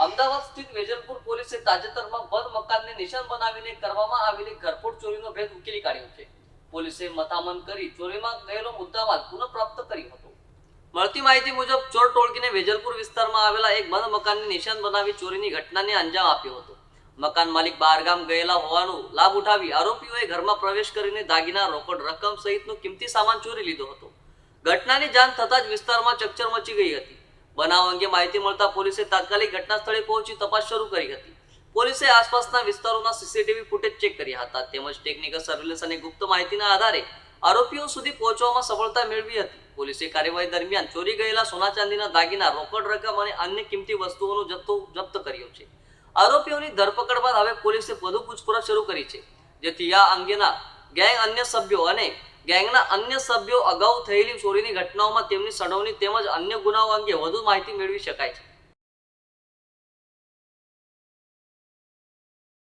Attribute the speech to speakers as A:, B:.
A: અમદાવાદ સ્થિત વેજલપુર પોલીસે તાજેતરમાં બંધ મકાનને નિશાન બનાવીને કરવામાં આવેલી ઘરફોડ ચોરીનો ભેદ ઉકેલી કાઢ્યો છે. પોલીસે મથામણ કરી ચોરીમાં ગયેલો મુદ્દામાલ પુનઃપ્રાપ્ત કર્યો હતો. મળતી માહિતી મુજબ ચોર ટોળકીને વેજલપુર વિસ્તારમાં આવેલા એક બંધ મકાનને નિશાન બનાવી ચોરીની ઘટનાને અંજામ આપ્યો હતો. મકાન માલિક બહારગામ ગયેલા હોવાનો લાભ ઉઠાવી આરોપીઓએ ઘરમાં પ્રવેશ કરીને દાગીના, રોકડ રકમ સહિતનો કિંમતી સામાન ચોરી લીધો હતો. ઘટનાની જાણ થતાં જ વિસ્તારમાં ચકચાર મચી ગઈ હતી. બનાવ અંગે માહિતી મળતા પોલીસે તાત્કાલિક ઘટના સ્થળે પહોંચી તપાસ શરૂ કરી હતી. પોલીસે આસપાસના વિસ્તારોના સીસીટીવી ફૂટેજ ચેક કર્યા હતા તેમજ ટેકનિકલ સર્વેલન્સ અને ગુપ્ત માહિતીના આધારે આરોપીઓ સુધી પહોંચવામાં સફળતા મેળવી હતી. પોલીસે કાર્યવાહી દરમિયાન ચોરી ગયેલા સોના ચાંદીના દાગીના, રોકડ રકમ અને અન્ય કિંમતી વસ્તુઓનો જથ્થો જપ્ત કર્યો છે. આરોપીઓની ધરપકડ બાદ હવે પોલીસે વધુ પૂછપરછ શરૂ કરી છે, જેથી આ અંગેના ગેંગ અન્ય સભ્યો અને ગેંગના અન્ય સભ્યો અગાઉ થયેલી ચોરીની ઘટનાઓમાં તેમની સંડોવણી તેમજ અન્ય ગુનાઓ અંગે વધુ માહિતી મેળવી શકાય છે.